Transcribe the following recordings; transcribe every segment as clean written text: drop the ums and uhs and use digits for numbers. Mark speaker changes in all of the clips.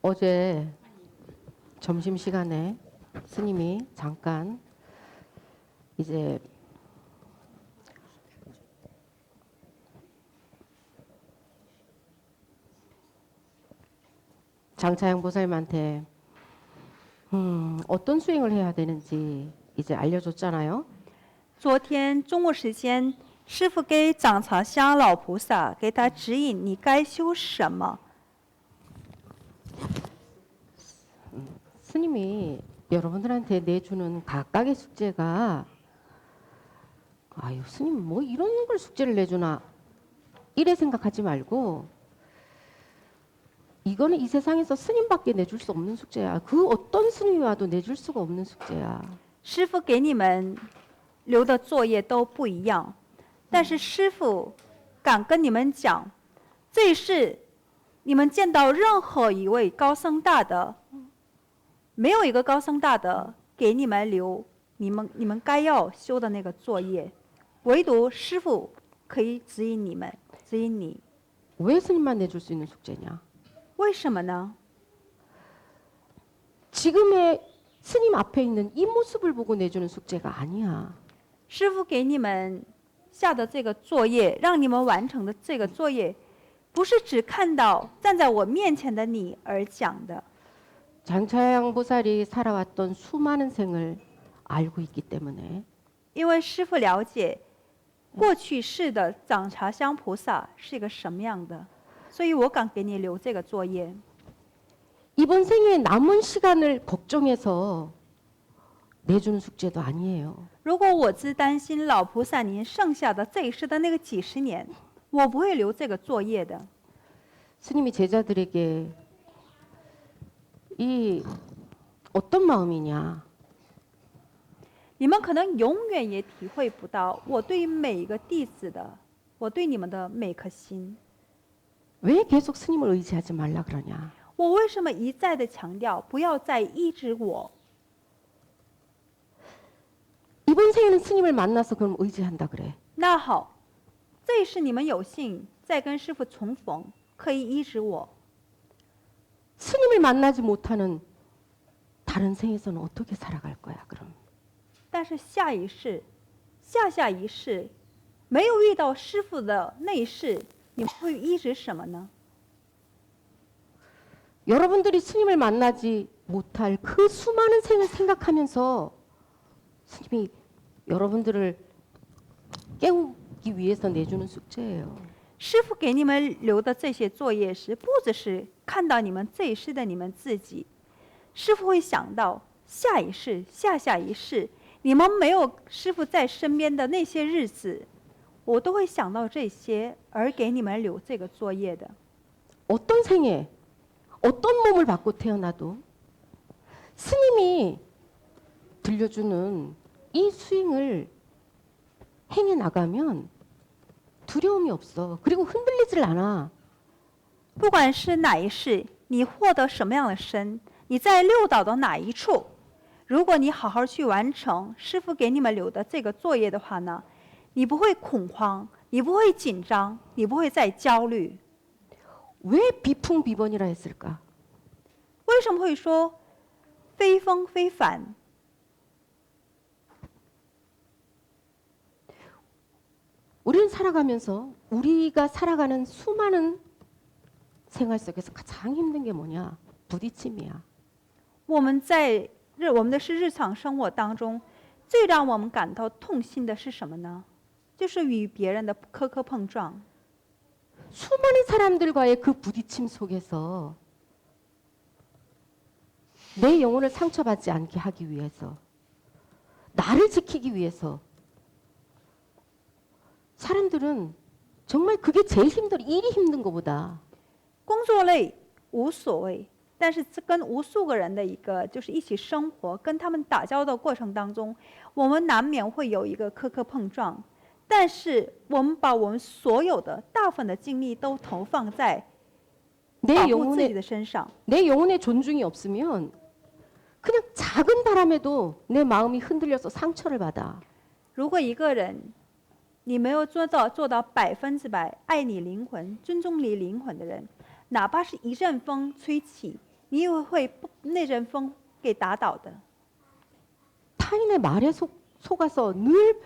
Speaker 1: 어제 점심시간에 스님이 잠깐 이제 장차영 보살님한테 어떤 수행을 해야 되는지 이제 알려줬잖아요.
Speaker 2: 昨天中午时间，师父给长长香老菩萨给他指引，你该修什么。
Speaker 1: 스님이 여러분들한테 내주는 각각의 숙제가 아유 스님 뭐 이런 걸 숙제를 내주나 이래 생각하지 말고 이거는 이 세상에서 스님밖에 내줄 수 없는 숙제야. 그 어떤 스님이 와도 내줄 수가 없는 숙제야.
Speaker 2: 师父给你们留的作业都不一样，但是师父敢跟你们讲，这是你们见到任何一位高僧大德，没有一个高僧大德给你们留你们该要修的那个作业，唯独师父可以指引你们，指引你。
Speaker 1: 왜 스님만 내줄 수 있는 숙제냐?
Speaker 2: 为什么呢？
Speaker 1: 지금의 스님 앞에 있는 이 모습을 보고 내주는 숙제가 아니야.
Speaker 2: 师父给你们下的这个作业，让你们完成的这个作业，不是只看到站在我面前的你而讲的。
Speaker 1: 장차양 보살이 살아왔던 수많은 생을 알고 있기 때문에
Speaker 2: 因为师父了解过去世的长茶香菩萨是一个什么样的，所以我敢给你留这个作业。
Speaker 1: 이번 생에 남은 시간을 걱정해서 내주는 숙제도 아니에요.
Speaker 2: 如果我只担心老菩萨您剩下的这一世的那个几十年，我不会留这个作业的。
Speaker 1: 스님이 제자들에게 이 어떤 마음이냐?
Speaker 2: 你们可能永远也体会不到我对每一个弟子的，我对你们的每颗心。
Speaker 1: 왜 계속 스님을 의지하지 말라 그러냐?
Speaker 2: 我为什么一再的强调不要再依止我？
Speaker 1: 이번 생에는 스님을 만나서 그럼 의지한다 그래.
Speaker 2: 那好，这是你们有幸再跟师父重逢，可以依止我。
Speaker 1: 스님을 만나지 못하는 다른 생에서는 어떻게 살아갈 거야 그럼?
Speaker 2: 但是下一世、下一世，没有遇到师父的那一世，你们会依止什么呢？
Speaker 1: 여러분들이 스님을 만나지 못할 그 수많은 생을 생각하면서 스님이 여러분들을 깨우기 위해서 내주는 숙제예요.
Speaker 2: 师父给你们留的这些作业是，不只是看到你们这一世的你们自己，师父会想到下一世、下一世，你们没有师父在身边的那些日子，我都会想到这些，而给你们留这个作业的。
Speaker 1: 어떤 생에 어떤 몸을 받고 태어나도 스님이 들려주는 이 수행을 행해 나가면 두려움이 없어. 그리고 흔들리질 않아.
Speaker 2: 不管是哪一世，你获得什么样的身，你在六道的哪一处，如果你好好去完成师父给你们留的这个作业的话呢，你不会恐慌，你不会紧张，你不会再焦虑。
Speaker 1: 왜 비풍비번이라 했을까?
Speaker 2: 为什么会说非风非凡？
Speaker 1: 우리는 살아가면서 우리가 살아가는 수많은 생활 속에서 가장 힘든 게 뭐냐? 부딪힘이야.
Speaker 2: 我们的日常生活当中，最让我们感到痛心的是什么呢？就是与别人的磕磕碰撞。
Speaker 1: 수많은 사람들과의 그 부딪힘 속에서 내 영혼을 상처받지 않게 하기 위해서 나를 지키기 위해서 사람들은 정말 그게 제일 힘들어. 일이 힘든 것보다
Speaker 2: 工作累无所谓，但是这跟无数个人的一个就是一起生活，跟他们打交道过程当中，我们难免会有一个磕磕碰撞。但是我们把我们所有的大部分的精力都投放在保护自己的身上。
Speaker 1: 내 영혼의 존중이 없으면 그냥 작은 바람에도 내 마음이 흔들려서 상처를 받아.
Speaker 2: 如果一个人你没有做到100%爱你灵魂、尊重你灵魂的人，哪怕是一阵风吹起，你也会被那阵风给打倒的。
Speaker 1: 타인의 말에 속아서 늘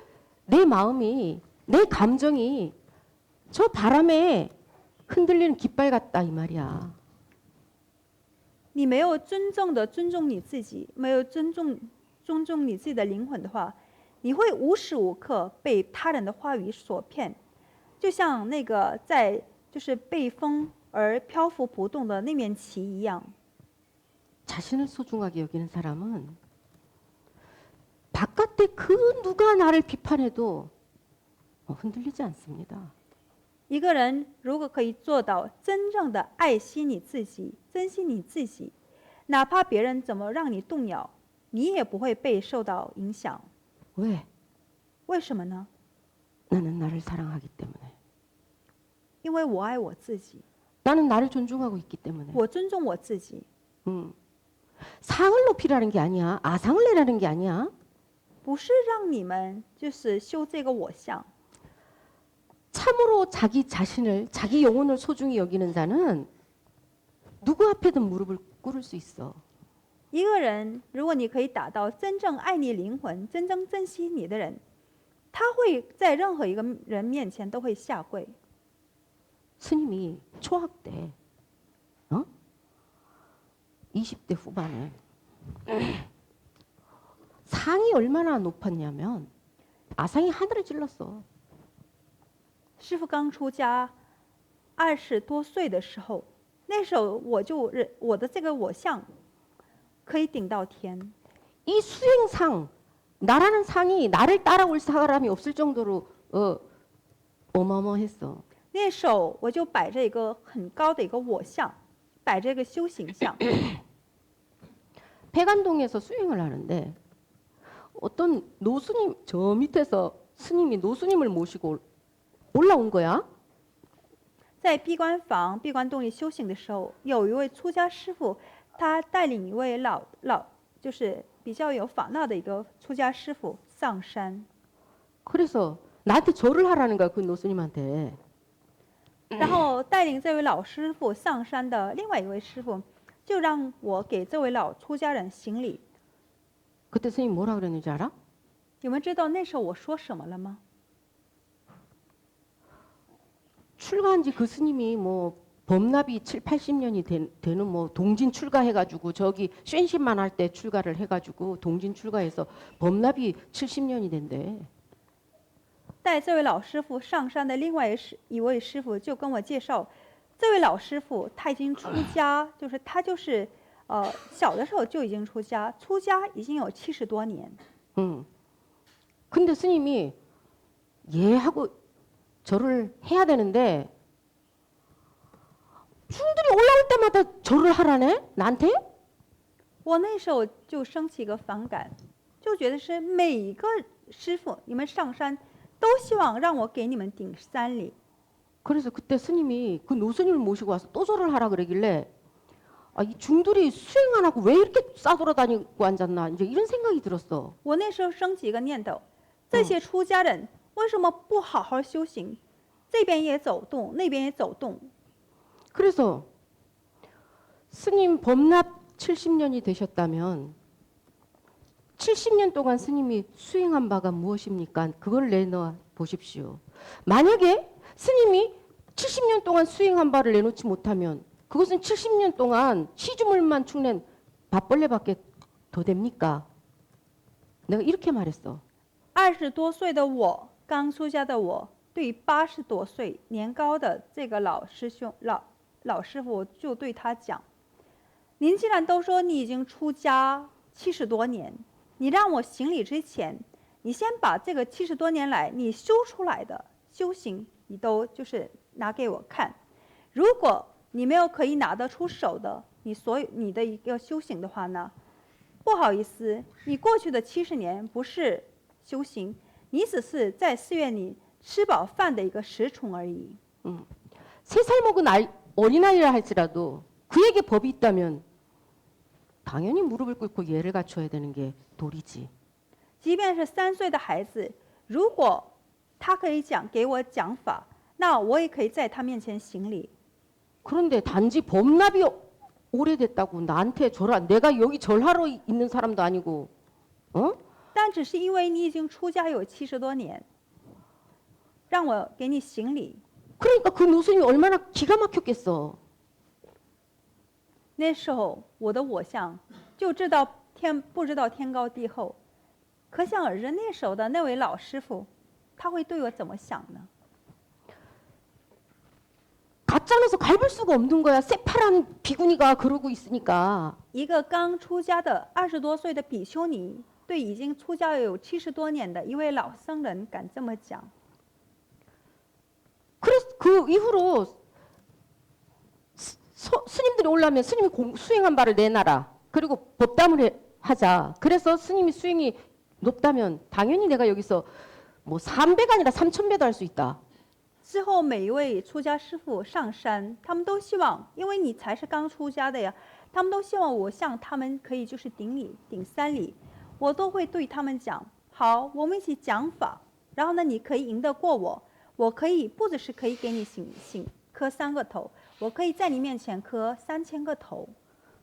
Speaker 1: 내 마음이, 내 감정이 저 바람에 흔들리는 깃발 같다 이 말이야.
Speaker 2: 你没有真正的尊重你自己，没有尊重你自己的灵魂的话，你会无时无刻被他人的话语所骗，就像那个就是被风而漂浮不动的那面旗一样。
Speaker 1: 자신을 소중하게 여기는 사람은 바깥에 그 누가 나를 비판해도 흔들리지 않습니다.
Speaker 2: 一个人如果可以做到真正的爱惜你自己，珍惜你自己，哪怕别人怎么让你动摇，你也不会被受到影响。
Speaker 1: 왜?
Speaker 2: 为什么呢？
Speaker 1: 나는 나를 사랑하기 때문에.
Speaker 2: 因为我爱我自己，
Speaker 1: 나는 나를 존중하고 있기 때문에.
Speaker 2: 我尊重我自己，
Speaker 1: 상을 높이라는 게 아니야. 아상을 내라는 게 아니야.
Speaker 2: 不是让你们就是修这个我相。
Speaker 1: 참으로 자기 자신을, 자기 영혼을 소중히 여기는 자는 누구 앞에든 무릎을 꿇을 수 있어.
Speaker 2: 一个人，如果你可以达到真正爱你灵魂、真正珍惜你的人，他会在任何一个人面前都会下跪。
Speaker 1: 스님이 초학 때, 20대 후반에 상이 얼마나 높았냐면 아상이 하늘을 찔렀어.
Speaker 2: 师父刚出家，20多岁的时候，那时候我的这个我相可以顶到天。
Speaker 1: 이 수행상, 나라는 상이 나를 따라올 사람이 없을 정도로 어마어마했어.
Speaker 2: 那时候我就摆着一个很高的一个我相，摆着一个修行相。
Speaker 1: 백안동에서 수행을 하는데 어떤 노스님 저 밑에서 스님이 노스님을 모시고 올라온 거야.
Speaker 2: 在闭关房、闭关洞里修行的时候，有一位出家师傅，他带领一位就是比较有法闹的一个出家师傅上山，
Speaker 1: 그래서 나한테 절을 하라는 거야 그 노스님한테.
Speaker 2: 然后带领这位老师傅上山的另外一位师傅，就让我给这位老出家人行礼。
Speaker 1: 그때 스님 뭐라 그랬는지 알아?
Speaker 2: 你们知道那时候我说什么了吗？
Speaker 1: 출가한 지 그 스님이 뭐 법납이 7, 80년이 되는 뭐 동진 출가해가지고 저기 쉔신만 할 때 출가를 해가지고 동진 출가해서 법납이 70년이 된대.
Speaker 2: 带这位老师傅上山的另外一位师傅就跟我介绍，这位老师傅他已经出家，他小的时候就已经出家，出家已经有70多年。
Speaker 1: 근데 스님이 얘하고 절을 해야 되는데 중들이 올라올 때마다 절을 하라네 나한테?
Speaker 2: 我那时候就升起一个反感，就觉得是每一个师傅你们上山都希望让我给你们顶山礼。
Speaker 1: 그래서 그때 스님이 그 노스님을 모시고 와서 또 절을 하라 그러길래 이 중들이 수행 안 하고 왜 이렇게 싸돌아다니고 앉았나 이제 이런 생각이 들었어.
Speaker 2: 我那时候升起一个念头，这些出家人为什么不好好修行？这边也走动，那边也走动。
Speaker 1: 그래서 스님 법납 70년이 되셨다면 70년 동안 스님이 수행한 바가 무엇입니까? 그걸 내놓아 보십시오. 만약에 스님이 70년 동안 수행한 바를 내놓지 못하면 그것은 70년 동안 시주물만 축낸 밥벌레밖에 더 됩니까? 내가 이렇게 말했어.
Speaker 2: 20多岁的我，刚出家的我，对80多岁年高的这个老师傅，我就对他讲：您既然都说你已经出家70多年，你让我行礼之前，你先把这个70多年来你修出来的修行，你都就是拿给我看。如果你没有可以拿得出手的，你的一个修行的话呢，不好意思，你过去的70年不是修行，你只是在寺院里吃饱饭的一个食虫而已。
Speaker 1: 3살 먹은 어린아이라 할지라도 그에게 법이 있다면 당연히 무릎을 꿇고 예를 갖춰야 되는 게 도리지.
Speaker 2: 即便是3岁的孩子，如果他可以给我讲法，那我也可以在他面前行礼。
Speaker 1: 그런데 단지 법납이 오래됐다고 나한테 절하, 내가 여기 절하러 있는 사람도 아니고, 어?
Speaker 2: 但只是因为你已经出家有70多年，让我给你行礼。
Speaker 1: 그러니까 그 노선이 얼마나 기가 막혔겠어.
Speaker 2: 那时候我的我相就不知道天高地厚，可想而知那时候的那位老师傅，他会对我怎么想呢？
Speaker 1: 가짜면서 갈볼 수가 없는 거야. 새파란 비구니가 그러고 있으니까.
Speaker 2: 一个刚出家的20多岁的比丘尼，对已经出家有70多年的一位老僧人敢这么讲。
Speaker 1: 그래서 그 이후로 스님들이 올라면 스님이 수행한 바를 내놔라. 그리고 법담을 하자. 그래서 스님이 수행이 높다면 당연히 내가 여기서 뭐 3배가 아니라 3000배도 할 수 있다.
Speaker 2: 之后每一位出家师父上山，他们都希望，因为你才是刚出家的呀，他们都希望我向他们可以就是顶礼顶3礼，我都会对他们讲，好，我们一起讲法，然后呢，你可以赢得过我，我可以不只是可以给你磕3个头，我可以在你面前磕3000个头。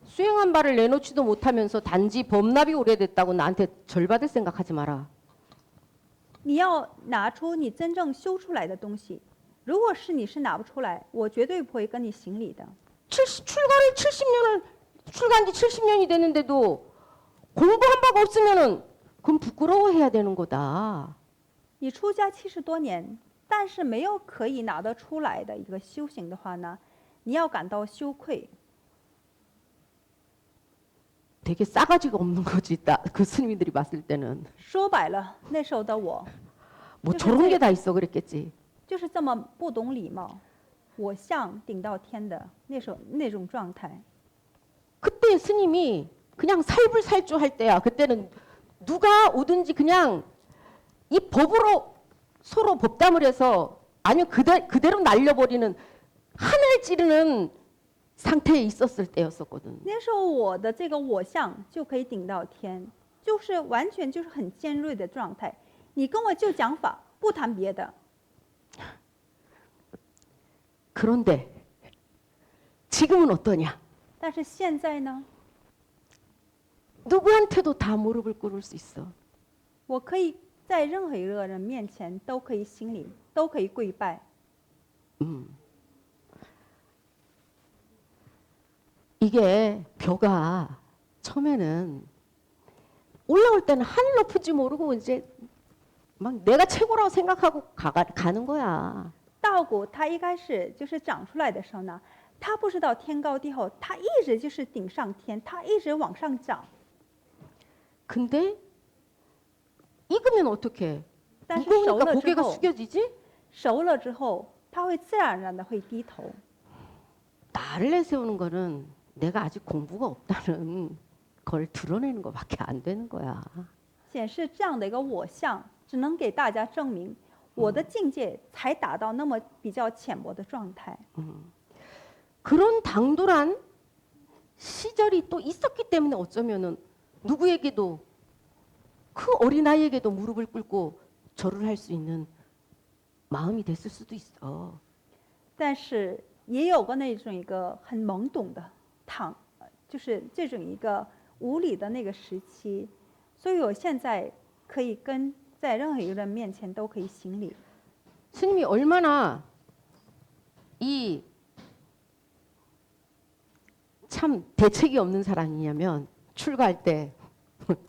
Speaker 1: 수행한 바를 내놓지도 못하면서 단지 법납이 오래됐다고 나한테 절받을 생각하지 마라.
Speaker 2: 你要拿出你真正修出来的东西，如果是你是拿不出来，我绝对不会跟你行礼的。
Speaker 1: 출가한 지 70년이 됐는데도 공부한 바가 없으면은 그건 부끄러워해야 되는 거다.
Speaker 2: 你出家70多年，但是没有可以拿得出来的一个修行的话呢，你要感到羞愧。
Speaker 1: 되게 싸가지가 없는 거지. 그 스님들이 봤을 때는.
Speaker 2: 说白了，那时候的我
Speaker 1: 뭐
Speaker 2: 그래서
Speaker 1: 저런
Speaker 2: 이제-
Speaker 1: 게 다 있어 그랬겠지.
Speaker 2: 就是这么不懂礼貌，我相顶到天的那种状态。
Speaker 1: 그때 스님이 그냥 살불살주 할 때야. 그때는 누가 오든지 그냥 이 법으로 서로 법담을 해서 아니면 그대로 날려버리는 하늘 찌르는 상태에 있었을 때였었거든.
Speaker 2: 那时候我的这个我相就可以顶到天，就是完全就是很尖锐的状态。你跟我就讲法，不谈别的。
Speaker 1: 그런데 지금은 어떠냐?
Speaker 2: 但是现在呢，
Speaker 1: 누구한테도 다 무릎을 꿇을 수 있어.
Speaker 2: 我可以在任何一个人面前都可以行礼，都可以跪拜。
Speaker 1: 이게 벼가 처음에는 올라올 때는 하늘 높은지 모르고 이제 막 내가 최고라고 생각하고 가는 거야.
Speaker 2: 稻谷它一开始就是长出来的时候呢，它不知道天高地厚，它一直就是顶上天，它一直往上长。
Speaker 1: 근데 익으면 어떡해?
Speaker 2: 但是熟
Speaker 1: 무거우니까
Speaker 2: 了之
Speaker 1: 고개가
Speaker 2: 后，
Speaker 1: 숙여지지?
Speaker 2: 熟了之后，它会自然而然的会低头。
Speaker 1: 나를 내세우는 거는 내가 아직 공부가 없다는 걸 드러내는 것밖에 안 되는 거야.
Speaker 2: 显示这样的一个我相，只能给大家证明我的境界才达到那么比较浅薄的状态。
Speaker 1: 그런 당돌한 시절이 또 있었기 때문에 어쩌면은 누구에게도 그 어린아이에게도 무릎을 꿇고 절을 할 수 있는 마음이 됐을 수도 있어.
Speaker 2: 但是也有过那种一个很懵懂的就是这种一个无理的那个时期，所以我现在可以在任何一个人面前都可以行礼。
Speaker 1: 스님이 얼마나 참 대책이 없는 사람이냐면 출가할 때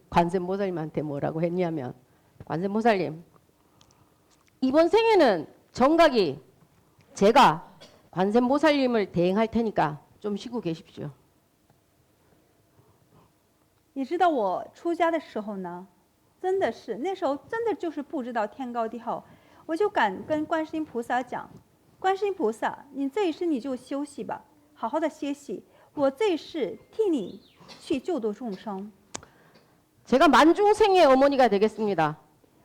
Speaker 1: 관세모살님한테 뭐라고 했냐면 관세모살님 이번 생에는 정각이 제가 관세모살님을 대행할 테니까 좀 쉬고 계십시오.
Speaker 2: 你知道我出家的时候呢，真的是那时候真的就是不知道天高地厚，我就敢跟观世音菩萨讲，观世音菩萨，你这一世你就休息吧，好好的歇息，我这一世替你去救度众生，
Speaker 1: 제가 만중생의 어머니가 되겠습니다.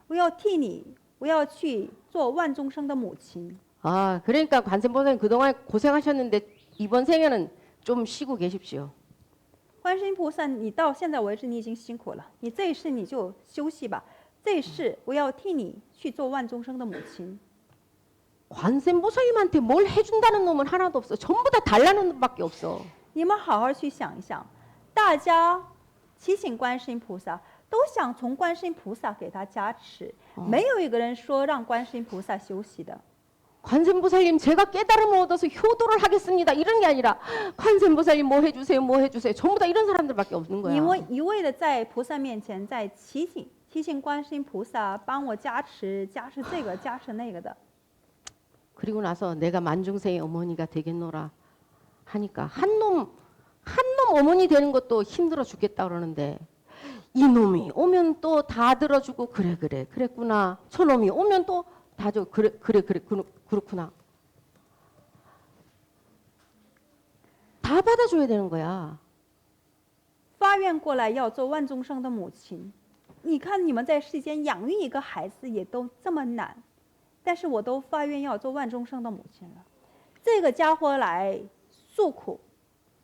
Speaker 2: 我要替你，我要去做万众生的母亲。
Speaker 1: 아, 그러니까 관세모살님 그동안 고생하셨는데 이번 생에는 좀 쉬고 계십시오.
Speaker 2: 观世音菩萨，你到现在为止你已经辛苦了，你这一世你就休息吧，这一世我要替你去做万众生的母亲。
Speaker 1: 관세모살님한테 뭘 해준다는 놈은 하나도 없어. 전부 다 달라는 놈밖에 없어.
Speaker 2: 你们好好去想一想，大家祈请观世音菩萨，都想从观世音菩萨给他加持，没有一个人说让观世音菩萨休息的。
Speaker 1: 관세음보살님 제가 깨달음을 얻어서 효도를 하겠습니다. 이런 게 아니라 관세음보살님 뭐 해주세요, 뭐 해주세요. 전부 다 이런 사람들밖에 없는
Speaker 2: 你
Speaker 1: 거야.
Speaker 2: 们一味的在菩萨面前在祈请观世音菩萨帮我加持，加持这个，加持那个的。
Speaker 1: 그리고 나서 내가 만중생의 어머니가 되겠노라 하니까 한 놈 어머니 되는 것도 힘들어 죽겠다 그러는데 이놈이 오면 또 다 들어주고 그래 그랬구나. 저놈이 오면 또 다 줘 그래 그렇구나. 다 받아줘야 되는 거야.
Speaker 2: 发愿过来要做万众生的母亲，你看你们在世间养育一个孩子也都这么难，但是我都发愿要做万众生的母亲了。这个家伙来诉苦，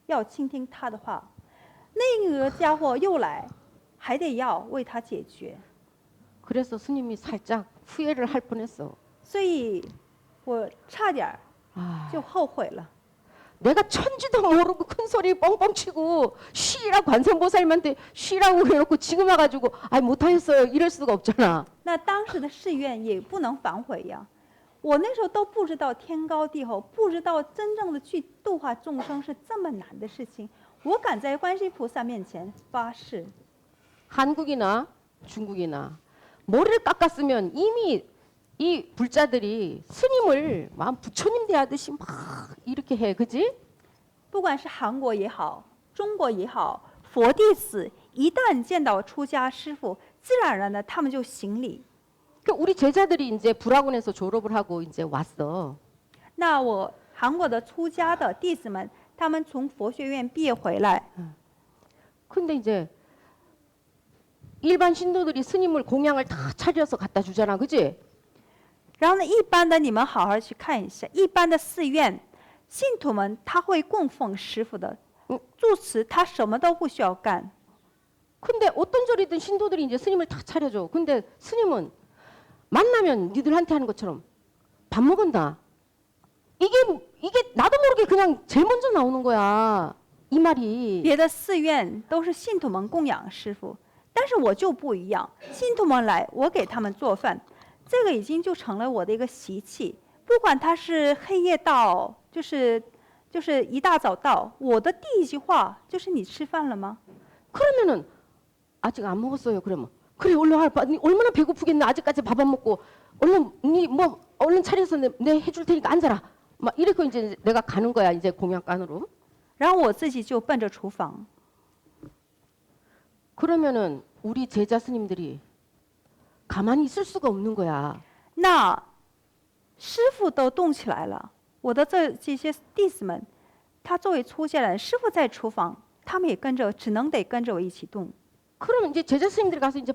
Speaker 2: 要倾听他的话；那个家伙又来，还得要为他解决。
Speaker 1: 그래서 스님이 살짝 후회를 할 뻔했어.
Speaker 2: 所以，我差点儿
Speaker 1: 아,
Speaker 2: 就后悔了。
Speaker 1: 내가 천지도 모르고 큰 소리 뻥뻥 치고 쉬라 관세음보살님한테 쉬라고 해놓고 지금 와가지고 아 못하겠어요 이럴 수가 없잖아.
Speaker 2: 那当时的誓愿也不能反悔呀。我那时候都不知道天高地厚，不知道真正的去度化众生是这么难的事情。我敢在观世音菩萨面前发誓。
Speaker 1: 한국이나 중국이나 머리를 깎았으면 이미 이 불자들이 스님을 마음 부처님 대하듯이 막 이렇게 해, 그지?
Speaker 2: 不管是韩国也好，中国也好，佛弟子一旦见到出家师父，自然而然的他们就行礼。
Speaker 1: 그 우리 제자들이 이제 불학원에서 졸업을 하고 이제 왔어.
Speaker 2: 那我韩国的出家的弟子们，他们从佛学院毕业回来，
Speaker 1: 근데 이제 일반 신도들이 스님을 공양을 다 차려서 갖다 주잖아, 그지?
Speaker 2: 然后呢，一般的你们好好去看一下，一般的寺院信徒们他会供奉师傅的，住持他什么都不需要干。
Speaker 1: 근데 어떤 절이든 신도들이 이제 스님을 다 차려줘. 근데 스님은 만나면 니들한테 하는 것처럼 밥 먹은다. 이게 나도 모르게 그냥 제일 먼저 나오는 거야. 이 말이.
Speaker 2: 别的寺院都是信徒们供养师傅，但是我就不一样，信徒们来，我给他们做饭，这个已经就成了我的一个习气。不管他是黑夜到，就是一大早到，我的第一句话就是你吃饭了吗？
Speaker 1: 그러면은 아직 안 먹었어요. 그러면 그래 얼른 와. 니 얼마나 배고프겠나. 아직까지 밥 안 먹고 얼른 니 뭐 얼른 차려서 내 해줄 테니까 앉아라. 막 이렇게 이제 내가 가는 거야. 이제 공양간으로.
Speaker 2: 然后我自己就奔着厨房。
Speaker 1: 그러면은 우리 제자 스님들이 가만히 있을 수가 없는 거야.
Speaker 2: 那师傅都动起来了，我的这些弟子们，他作为出家人，师傅在厨房，他们也跟着，只能得跟着我一起动。
Speaker 1: 그러면 이제 제자 스님들이 가서 이제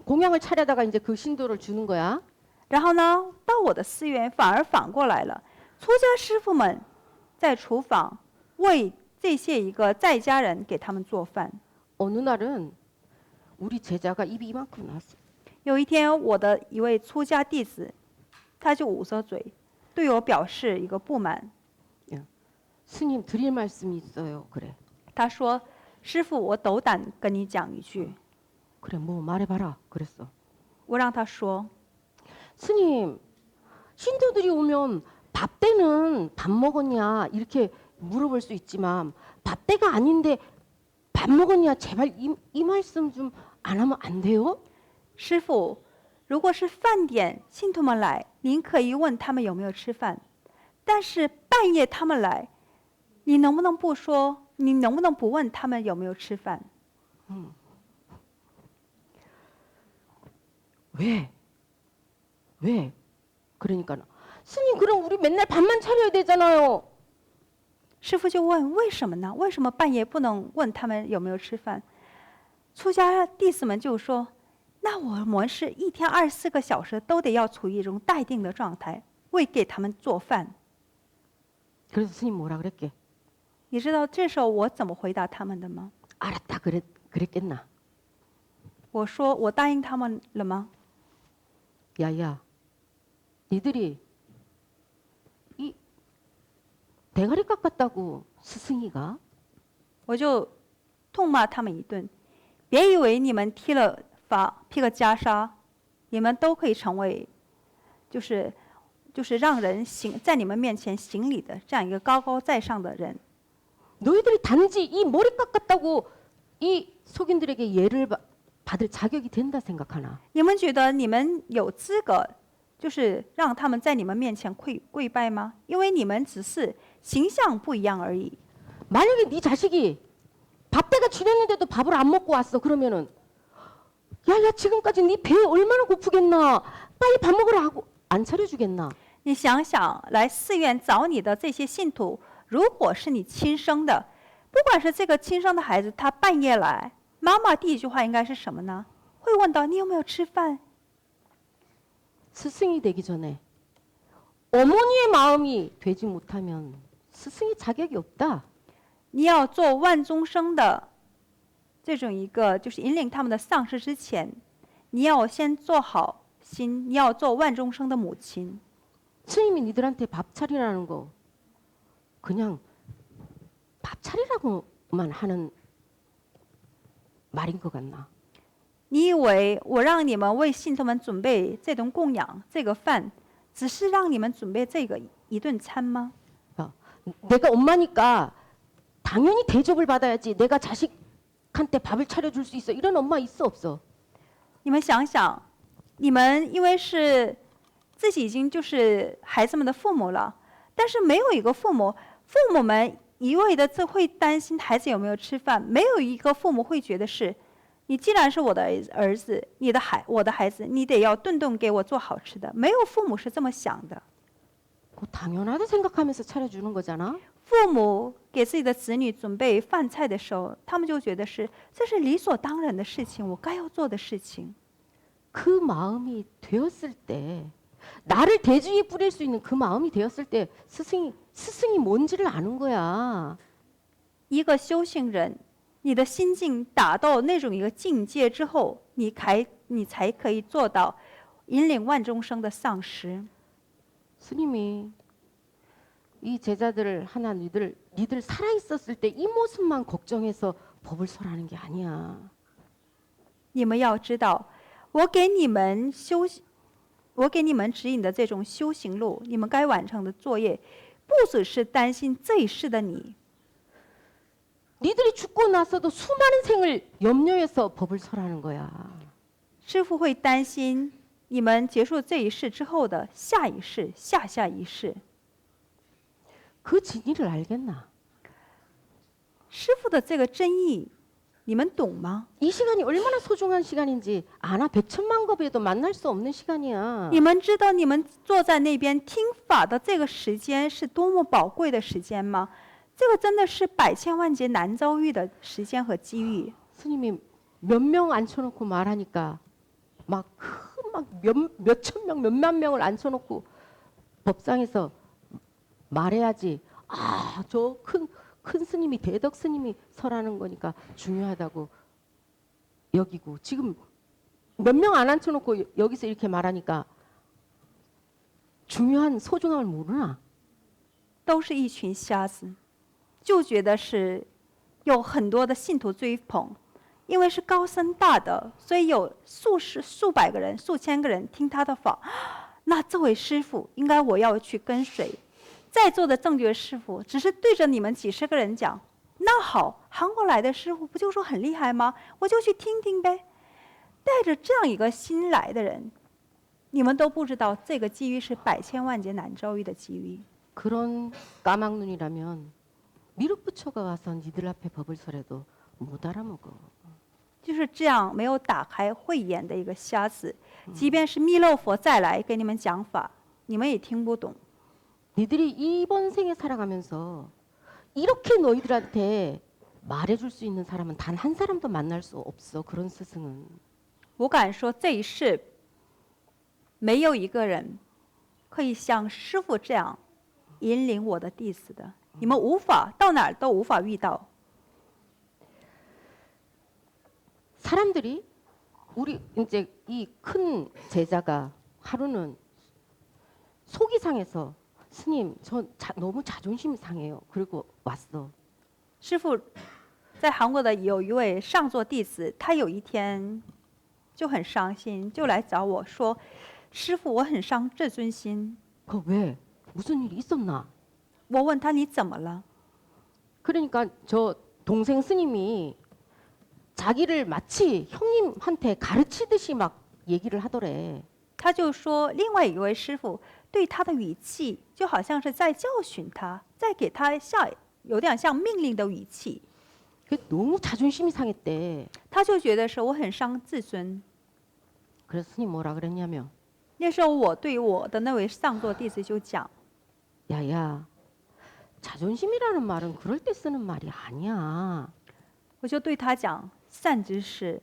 Speaker 1: 공양을 차려다가 이제 그 신도를 주는 거야.
Speaker 2: 然后呢，到我的寺院反而反过来了，出家师傅们在厨房为这些一个在家人给他们做饭。
Speaker 1: 어느 날은 우리 제자가 입이 이만큼 나왔어.
Speaker 2: 有一天，我的一位出家弟子，他就捂着嘴，对我表示一个不满。
Speaker 1: 스님 드릴 말씀이 있어요. 그래.
Speaker 2: 他说：“师傅，我斗胆跟你讲一句。
Speaker 1: 그래 뭐 말해봐라. 그랬어. ”
Speaker 2: 我让他说。
Speaker 1: 스님 신도들이 오면 밥 때는 밥 먹었냐 이렇게 물어볼 수 있지만 밥 때가 아닌데 밥 먹었냐 제발 이 말씀 좀 안 하면 안 돼요?
Speaker 2: 师傅，如果是饭点，信徒们来，您可以问他们有没有吃饭。但是半夜他们来，你能不能不说？你能不能不问他们有没有吃饭？
Speaker 1: 왜? 왜? 그러니까 스님 그럼 우리 맨날 밥만 차려야 되잖아요.
Speaker 2: 师傅就问为什么呢？为什么半夜不能问他们有没有吃饭？出家弟子们就说：“那我们是一天24个小时都得要处于一种待定的状态，为给他们做饭。”
Speaker 1: 그래서 스님 뭐라 그랬게?
Speaker 2: 你知道这时候我怎么回答他们的吗？
Speaker 1: 알았다 그랬겠나?
Speaker 2: 我说我答应他们了吗？
Speaker 1: 야야, 니들이 이 대가리 깎았다고 스승이가
Speaker 2: 我就痛骂他们一顿。别以为你们披了袈裟，你们都可以成为，就是让人在你们面前行礼的这样一个高高在上的人。
Speaker 1: 너희들이 단지 이 머리 깎았다고 이 속인들에게 예를 받을 자격이 된다 생각하나?
Speaker 2: 你们觉得你们有资格，就是让他们在你们面前跪拜吗？因为你们只是形象不一样而已。
Speaker 1: 만약에 네 자식이 밥때가 지냈는데도 밥을 안 먹고 왔어 그러면은 야야 지금까지 네 배 얼마나 고프겠나 빨리 밥 먹으라 하고 안 차려주겠나?
Speaker 2: 你想想，来寺院找你的这些信徒，如果是你亲生的，不管是这个亲生的孩子，他半夜来，妈妈第一句话应该是什么呢？会问到你有没有吃饭？
Speaker 1: 스승이 되기 전에 어머니의 마음이 되지 못하면 스승이 자격이 없다.
Speaker 2: 你要做万宗生的这种一个，就是引领他们的丧事之前，你要先做好心，你要做万宗生的母亲。
Speaker 1: 스님이 니들한테 밥 차리라는 거 그냥 밥 차리라고만 하는 말인 것 같나?
Speaker 2: 你以为我让你们为信徒们准备这顿供养这个饭，只是让你们准备这个一顿餐吗？
Speaker 1: 내가 엄마니까 당연히 대접을 받아야지. 내가 자식한테 밥을 차려줄 수 있어. 이런 엄마 있어 없어?
Speaker 2: 你们想想，你们因为是自己已经就是孩子们的父母了，但是没有一个父母们一味的会担心孩子有没有吃饭，没有一个父母会觉得是，你既然是我的儿子，我的孩子，你得要顿顿给我做好吃的。没有父母是这么想的。
Speaker 1: 당연하다 생각하면서 차려주는 거잖아.
Speaker 2: 父母给自己的子女准备饭菜的时候，他们就觉得这是理所当然的事情，我该要做的事情。
Speaker 1: 그 마음이 되었을 때 나를 대주위에 뿌릴 수 있는 그 마음이 되었을 때 스승이 뭔지를 아는 거야.
Speaker 2: 一个修行人，你的心境达到那种一个境界之后，你才可以做到引领万众生的丧失。
Speaker 1: 스님이 이 제자들을 하나 니들 살아 있었을 때 이 모습만 걱정해서 법을 설하는 게 아니야.
Speaker 2: 你们要知道，我给你们指引的这种修行路，你们该完成的作业，不只是担心这一世的你。
Speaker 1: 니들이 죽고 나서도 수많은 생을 염려해서 법을 설하는 거야.
Speaker 2: 师父会担心你们结束这一世之后的下一世、下下一世。
Speaker 1: 그 진리를 알겠나?
Speaker 2: 师父的这个真意，你们懂吗？
Speaker 1: 이 시간이 얼마나 소중한 시간인지 아나 백천만 겁에도 만날 수 없는 시간이야.
Speaker 2: 你们知道你们坐在那边听法的这个时间是多么宝贵的时间吗？这个真的是百千万劫难遭遇的时间和机遇。
Speaker 1: 스님이 몇 명 앉혀놓고 말하니까 막 몇천 명, 몇만 명을 앉혀놓고 법상에서 말해야지. 아, 저 큰 스님이 대덕 스님이 설하는 거니까 중요하다고 여기고 지금 몇 명 안 앉혀놓고 여기서 이렇게 말하니까 중요한 소중함을 모르나?
Speaker 2: 都是一群瞎子，就觉得是有很多的信徒追捧，因为是高僧大德，所以有数百个人、数千个人听他的法。那这位师父应该我要去跟随。在座的正觉师父只是对着你们几十个人讲，那好，韩国来的师父不就说很厉害吗？我就去听听呗。带着这样一个心来的人，你们都不知道这个机遇是百千万劫难遭遇的机遇。
Speaker 1: 그런 까막눈이라면 미륵부처가 와서 니들 앞에 법을 설해도 못 알아먹어.
Speaker 2: 就是这样没有打开慧眼的一个瞎子，即便是弥勒佛再来给你们讲法，你们也听不懂。
Speaker 1: 니들이 이번 생에 살아가면서 이렇게 너희들한테 말해줄 수 있는 사람은 단 한 사람도 만날 수 없어. 그런 스승은.
Speaker 2: 我敢说这一世没有一个人可以像师父这样引领我的弟子的，你们无法到哪儿都无法遇到。
Speaker 1: 사람들이 우리 이제 이 큰 제자가 하루는 속이 상해서 스님 저 너무 자존심이 상해요. 그리고 왔어.
Speaker 2: 师父在韩国的有一位上座弟子，他有一天就很伤心，就来找我说：“师父，我很伤自尊心。
Speaker 1: 그 왜? 무슨 일이 있었나?
Speaker 2: 我问他你怎么了？
Speaker 1: 그러니까 저 동생 스님이 자기를 마치 형님한테 가르치듯이 막 얘기를 하더래.
Speaker 2: 他就说，另外一位师傅对他的语气就好像是在教训他，在给他有点像命令的语气。
Speaker 1: 그게 너무 자존심이 상했대.
Speaker 2: 他就觉得说我很伤自尊。
Speaker 1: 그래서 스님 뭐라 그랬냐면
Speaker 2: 那时候我对我的那位上座弟子就讲，
Speaker 1: 야야 자존심이라는 말은 그럴 때 쓰는 말이 아니야.
Speaker 2: 我就对他讲，善知识，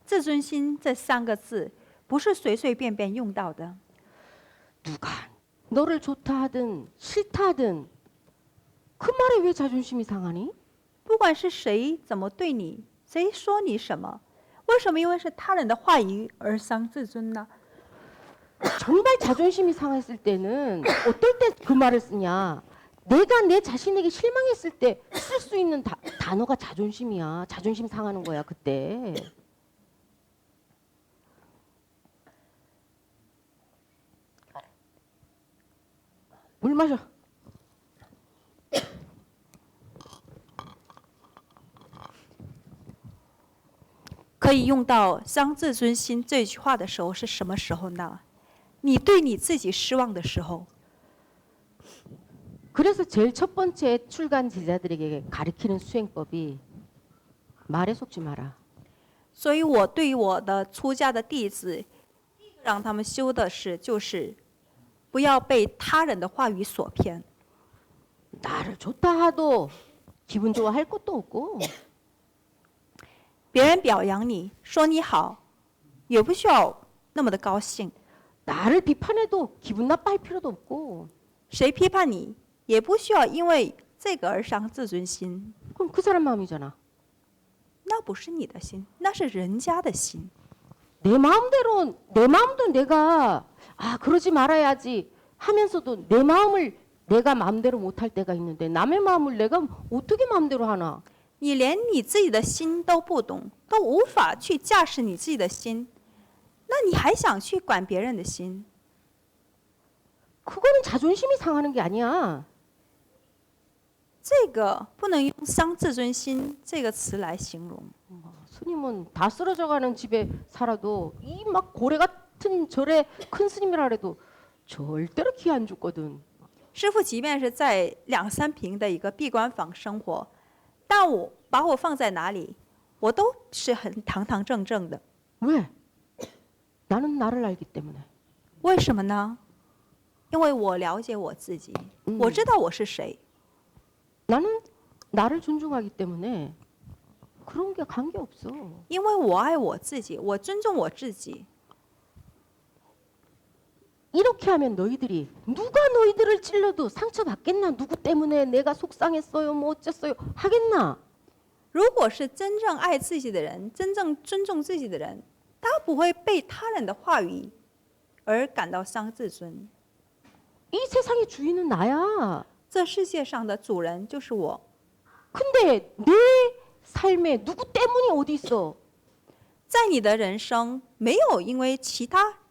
Speaker 2: 自尊心这三个字不是随随便便用到的。
Speaker 1: 누가 너를 좋다 하든 싫다 하든 그 말에 왜 자존심이 상하니?
Speaker 2: 不管是谁怎么对你，谁说你什么，为什么因为是他人的话语而伤自尊呢？
Speaker 1: 정말 자존심이 상했을 때는 어떨 때 그 말을 쓰냐? 내가 내 자신에게 실망했을 때 쓸 수 있는 단어가 자존심이야. 자존심 상하는 거야 그때. 물 마셔.
Speaker 2: 可以用到伤自尊心这句话的时候是什么时候呢？你对你自己失望的时候。
Speaker 1: 그래서 제일 첫 번째 출간 제자들에게 가르치는 수행법이 말에 속지 마라.
Speaker 2: 所以我对我的出家的弟子，让他们修的是，就是不要被他人的话语所骗。
Speaker 1: 나를 좋다 하도 기분 좋아할 것도 없고
Speaker 2: 别人表扬你说你好，也不需要那么的高兴。
Speaker 1: 나를 비판해도 기분 나빠할 필요도 없고
Speaker 2: 谁批判你，也不需要因为这个而伤自尊心。
Speaker 1: 그럼 그 사람 마음이잖아.
Speaker 2: 那不是你的心，那是人家的心。
Speaker 1: 내 마음도 내가 그러지 말아야지 하면서도 내 마음을 내가 마음대로 못할 때가 있는데 남의 마음을 내가 어떻게 마음대로 하나?
Speaker 2: 你连你自己的心都不懂，都无法去驾驶你自己的心，那你还想去管别人的心？
Speaker 1: 그거는 자존심이 상하는 게 아니야.
Speaker 2: 这个不能用伤自尊心这个词来形容。
Speaker 1: 스님은 다 쓰러져가는 집에 살아도 이 막 고래 같은 절에 큰 스님이라 그래도 절대로 기회 안 줬거든.
Speaker 2: 师父即便是在2-3平的一个闭关房生活，但我把我放在哪里，我都是很堂堂正正的。
Speaker 1: 왜? 나는 나를 알기 때문에.
Speaker 2: 为什么呢？因为我了解我自己，我知道我是谁。
Speaker 1: 나는 나를 존중하기 때문에 그런 게 관계없어.
Speaker 2: 因为我爱我自己，我尊重我自己。
Speaker 1: 이렇게 하면 너희들이 누가 너희들을 찔러도 상처받겠나? 누구 때문에 내가 속상했어요? 뭐 어쨌어요? 하겠나?
Speaker 2: 如果是真正爱自己的人，真正尊重自己的人，他不会被他人的话语而感到伤自尊。
Speaker 1: 이 세상의 주인은 나야.
Speaker 2: 这世界上的主人就是我，
Speaker 1: 근데 내 삶에 누구 때문이 어디 있어?
Speaker 2: 在你的人生没有因为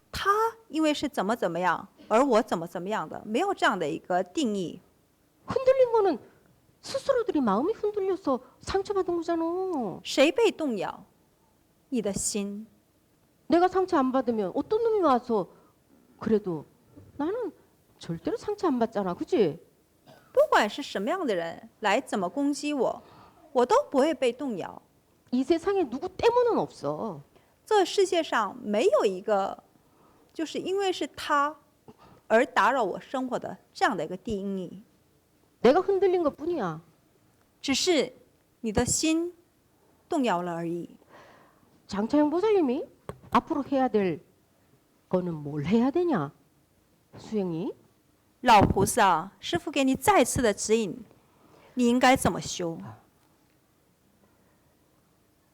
Speaker 2: 他因为是怎么怎么样，而我怎么怎么样的，没有这样的一个定义。
Speaker 1: 흔들린 거는 스스로들이 마음이 흔들려서 상처받은 거잖아.
Speaker 2: 谁被动摇？你的心。
Speaker 1: 내가 상처 안 받으면 어떤 놈이 와서 그래도 나는 절대로 상처 안 받잖아. 그치?
Speaker 2: 不管是什么样的人来怎么攻击我，我都不会被动摇。
Speaker 1: 이 세상에 누구 때문은 없어.
Speaker 2: 这世界上没有一个，就是因为是他而打扰我生活的这样的一个定义，
Speaker 1: 내가 흔들린 것뿐이야.
Speaker 2: 只是你的心动摇了而已。
Speaker 1: 장차영 보살님이 앞으로 해야 될 거는 뭘 해야 되냐? 수행이
Speaker 2: 老菩萨，师父给你再次的指引，你应该怎么修？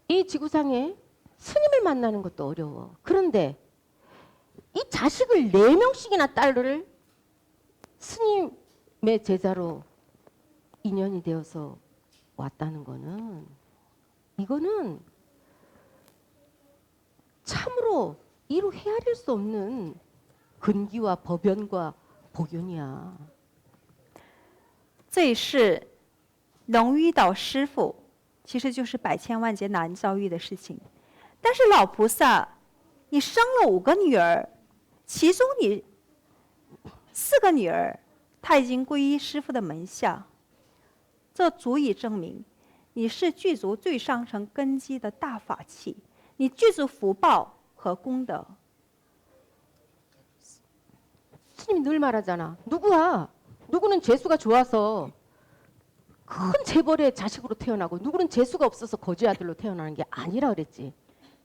Speaker 1: 이 지구상에 스님을 만나는 것도 어려워. 그런데 이 자식을 4명씩이나 딸을 스님의 제자로 인연이 되어서 왔다는 거는 이거는 참으로 이루 헤아릴 수 없는 근기와 법연과 복연이야.
Speaker 2: 这一世能遇到师父，其实就是百千万劫难遭遇的事情。但是老菩萨，你生了5个女儿，其中你4个女儿，她已经皈依师父的门下，这足以证明你是具足最上层根基的大法器，你具足福报和功德。
Speaker 1: 스님이 늘 말하잖아. 누구는 재수가 좋아서 큰 재벌의 자식으로 태어나고 누구는 재수가 없어서 거지 아들로 태어나는 게 아니라 그랬지.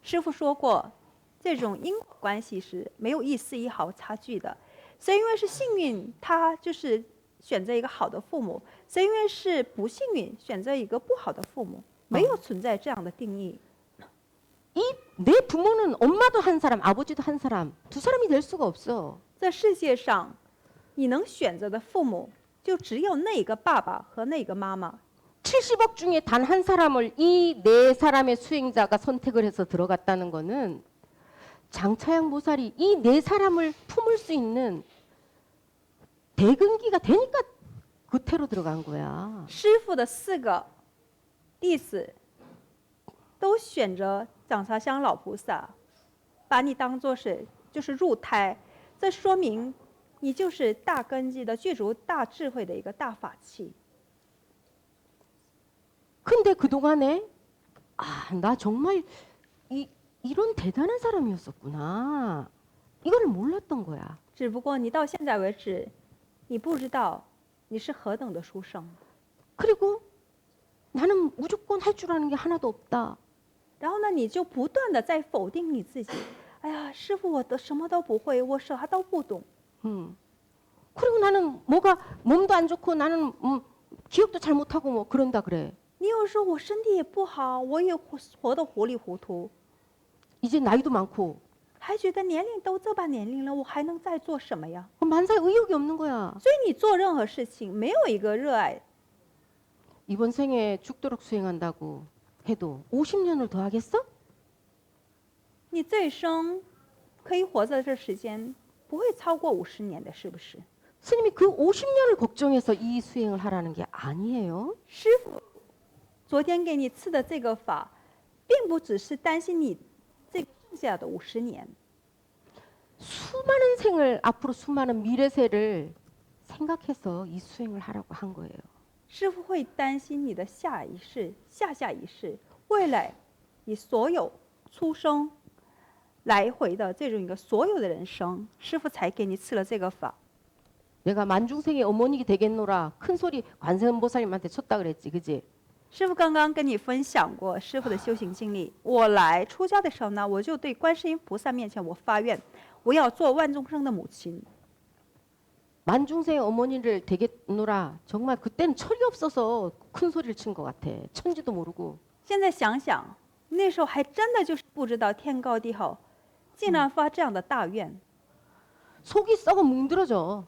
Speaker 2: 师父说过，这种因果关系是没有一丝一毫差距的。谁因为是幸运，他就是选择一个好的父母；谁因为是不幸运，选择一个不好的父母，没有存在这样的定义。
Speaker 1: 내 부모는 엄마도 한 사람, 아버지도 한 사람, 두 사람이 될 수가 없어.
Speaker 2: 在世界上，你能选择的父母就只有那个爸爸和那个妈妈。
Speaker 1: 70억 중에 단 한 사람을 이 4사람의 수행자가 선택을 해서 들어갔다는 거는 장차양 보살이 이 4사람을 품을 수 있는 대근기가 되니까 그 태로 들어간 거야.
Speaker 2: 师父的4个弟子都选择长茶香老菩萨，把你当作是就是入胎，这说明你就是大根基的具足大智慧的一个大法器。
Speaker 1: 근데 그동안에 나 정말 이런 대단한 사람이었었구나. 이걸 몰랐던 거야.
Speaker 2: 只不过你到现在为止，你不知道你是何等的殊胜。
Speaker 1: 그리고 나는 무조건 할 줄 아는 게 하나도 없다.
Speaker 2: 然后呢，你就不断的在否定你自己。哎呀，师父，我什么都不会，我啥都不懂。
Speaker 1: 그리고 나는 뭐가 몸도 안 좋고 나는 기억도 잘 못하고 뭐 그런다 그래.
Speaker 2: 你又说我身体也不好，我也活得糊里糊涂，
Speaker 1: 이제 나이도 많고
Speaker 2: 还觉得年龄都这把年龄了，我还能再做什么呀？
Speaker 1: 만사에 의욕이 없는 거야.
Speaker 2: 所以你做任何事情没有一个热爱。
Speaker 1: 이번 생에 죽도록 수행한다고 해도 50년을 더 하겠어?
Speaker 2: 你这一生可以活在这时间，不会超过50年的，是不是？
Speaker 1: 스님이 그 50년을 걱정해서 이 수행을 하라는 게 아니에요.
Speaker 2: 师父昨天给你赐的这个法，并不只是担心你这个剩下的50年。
Speaker 1: 수많은 생을 앞으로 수많은 미래세를 생각해서 이 수행을 하라고 한 거예요.
Speaker 2: 师父会担心你的下一世、下下一世、未来，你所有出生、来回的这种一个所有的人生，师父才给你赐了这个法。
Speaker 1: 내가 만중생의 어머니 되겠노라 큰 소리 관세음보살님한테 쳤다 그랬지, 그지?
Speaker 2: 师父刚刚跟你分享过师父的修行经历。我来出家的时候呢，我就对观世音菩萨面前我发愿，我要做万众生的母亲。
Speaker 1: 만중생의 어머니를 되겠노라. 정말 그때는 철이 없어서 큰 소리를 친 것 같아. 천지도 모르고.
Speaker 2: 现在想想，那时候还真的就是不知道天高地厚，竟然发这样的大愿。
Speaker 1: 속이 썩어 뭉들어져.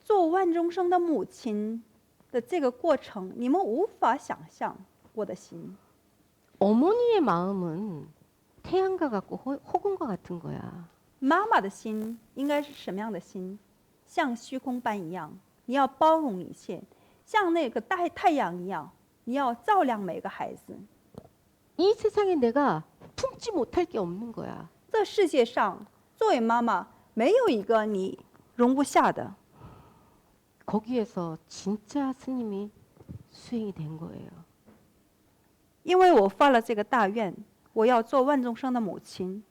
Speaker 2: 做万众生的母亲的这个过程，你们无法想象我的心。
Speaker 1: 어머니의 마음은 태양과 같고 호금과 같은 거야.
Speaker 2: 妈妈的心应该是什么样的心？像虚空般一样，你要包容一切，像那个大太阳一样，你要照亮每个孩子。
Speaker 1: 이 세상에 내가 품지 못할 게 없는 거야.
Speaker 2: 这世界上，作为妈妈，没有一个你容不下的。
Speaker 1: 거기에서 진짜 스님이 수행이 된 거예요.
Speaker 2: 因为我发了这个大愿，我要做万众生的母亲，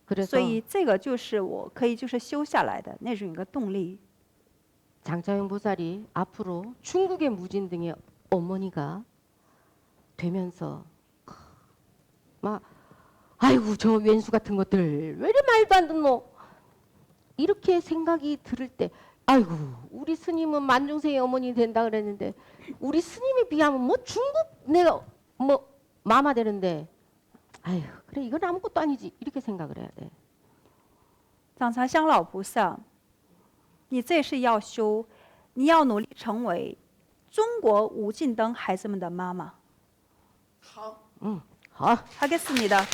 Speaker 1: 그래서
Speaker 2: 所以这个就是我可以就是修下来的那种一个动力。
Speaker 1: 장차영 보살이 앞으로 중국의 무진등의 어머니가 되면서 막 아이고 저 왼수 같은 것들 왜 이리 말도 안 듣노 이렇게 생각이 들을 때 아이고 우리 스님은 만중생의 어머니 된다 그랬는데 우리 스님에 비하면 뭐 중국 내가 뭐 마마 되는데 아휴 그래 이건 아무것도 아니지 이렇게 생각을 해야 돼.
Speaker 2: 长茶香老菩萨，你这是要修，你要努力成为中国无尽灯孩子们的妈妈。
Speaker 3: 好，
Speaker 1: 아,
Speaker 2: 하겠습니다.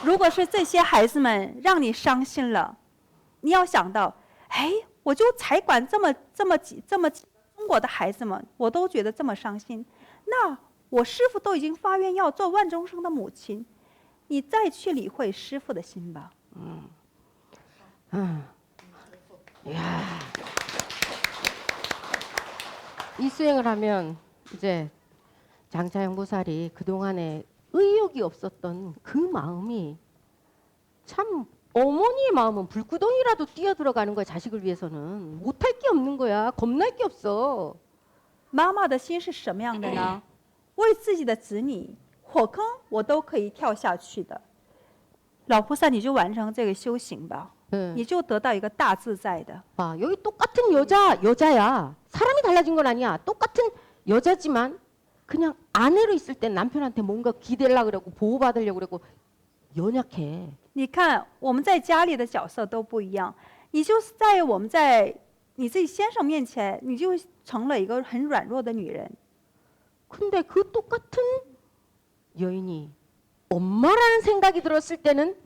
Speaker 2: 如果是这些孩子们让你伤心了，你要想到，哎，我就才管这么中国的孩子们，我都觉得这么伤心，那我师父都已经发愿要做万众生的母亲，你再去理会师父的心吧。
Speaker 1: 이 수행을 하면 이제 장차영 보살이 그동안에 의욕이 없었던 그 마음이 참 어머니의 마음은 불구덩이라도 뛰어들어가는 거야. 자식을 위해서는 못할 게 없는 거야. 겁날 게 없어.
Speaker 2: 妈妈的心是什么样的呢？为自己的子女，火坑我都可以跳下去的。老菩萨，你就完成这个修行吧，
Speaker 1: 응.
Speaker 2: 你就得到一个大自在的。
Speaker 1: 봐, 여기 똑같은 여자야. 사람이 달라진 건 아니야. 똑같은 여자지만 그냥 아내로 있을 땐 남편한테 뭔가 기대려고 그러고 보호받으려고 그러고 연약해.
Speaker 2: 你看我们在家里的角色都不一样，你就是在我们在你自己先生面前，你就成了一个很软弱的女人。
Speaker 1: 근데 그 똑같은 여인이 엄마라는 생각이 들었을 때는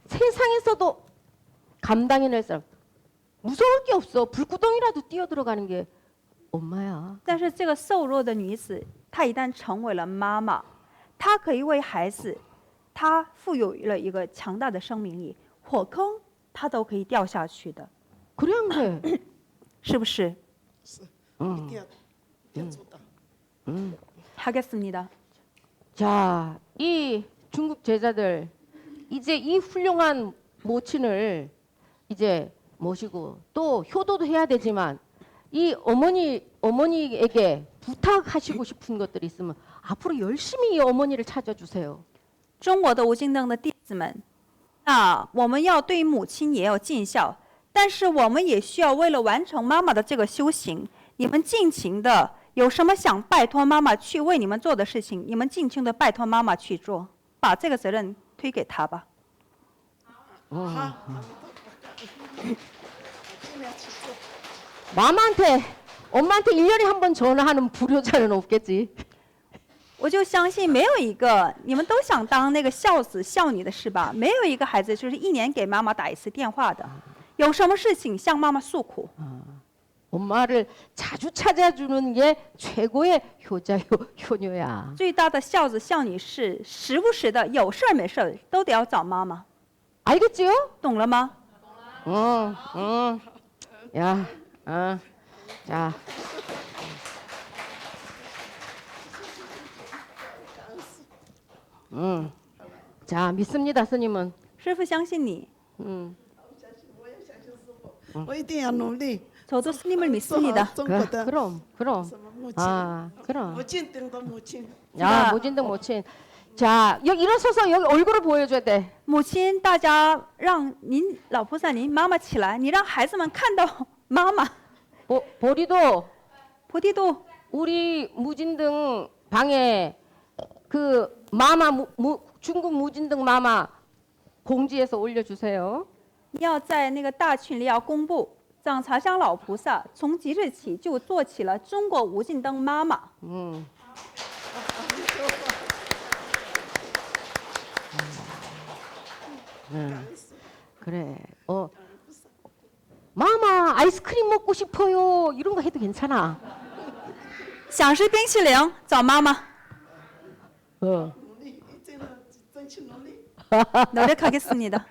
Speaker 1: 세상에서도 감당해낼 사람 무서울 게 없어. 불구덩이라도 뛰어들어가는 게 엄마야.
Speaker 2: 但是这个瘦弱的女子，她一旦成为了妈妈，她可以为孩子，她富有了一个强大的生命力，火坑她都可以掉下去的，
Speaker 1: 그래 안 그래?
Speaker 2: 是不是？
Speaker 3: 是，一定要做到。
Speaker 2: 하겠습니다.
Speaker 1: 자, 이 중국 제자들 이제 이 훌륭한 모친을 이제 모시고 또 효도도 해야 되지만 이 어머니에게 부탁하시고 싶은 것들이 있으면 앞으로 열심히 이 어머니를 찾아주세요.
Speaker 2: 中国的无尽灯的弟子们，那我们要对母亲也要尽孝，但是我们也需要为了完成妈妈的这个修行，你们尽情的有什么想拜托妈妈去为你们做的事情，你们尽情的拜托妈妈去做，把这个责任推给她吧。
Speaker 3: 好，尽量去做。
Speaker 1: 마마한테 엄마한테 1년에 한 번 전화하는 불효자는 없겠지.
Speaker 2: 我就相信没有一个你们都想当那个孝子孝女的是吧？没有一个孩子就是一年给妈妈打一次电话的。有什么事情向妈妈诉苦，
Speaker 1: 엄마를 자주 찾아주는 게 최고의 효녀야.
Speaker 2: 最大的孝子孝女是时不时的有事儿没事儿都得要找妈妈，
Speaker 1: 알겠지요?
Speaker 2: 懂了吗？
Speaker 1: 응. 야, 자. 자, 믿습니다, 스님은.
Speaker 2: 师傅相信你，
Speaker 3: 我也相信师傅，我一定要努力
Speaker 2: 저도 스님을
Speaker 3: 做好
Speaker 2: 믿습니다.
Speaker 3: 中国的
Speaker 1: 그럼.
Speaker 3: 什么母亲，
Speaker 1: 아, 그럼.
Speaker 3: 母亲等的母亲。
Speaker 1: 야,
Speaker 2: 자.
Speaker 1: 모진등 모친. 자, 여기 일어서서 여기 얼굴을 보여줘야 돼.
Speaker 2: 母亲，大家让您老菩萨您妈妈起来，你让孩子们看到妈妈。
Speaker 1: 보리도
Speaker 2: 菩提度，
Speaker 1: 우리 무진등 방에 그 마마 중국 무진등 마마 공지에서 올려주세요.
Speaker 2: 要在那个大群里要公布，长茶香老菩萨从即日起就做起了中国无尽灯妈妈。
Speaker 1: 그래. 마마 아이스크림 먹고 싶어요. 이런 거 해도 괜찮아.
Speaker 2: 想吃冰淇淋找妈妈，
Speaker 1: 어.
Speaker 3: 努力，真的争取努力。
Speaker 2: 노력하겠습니다.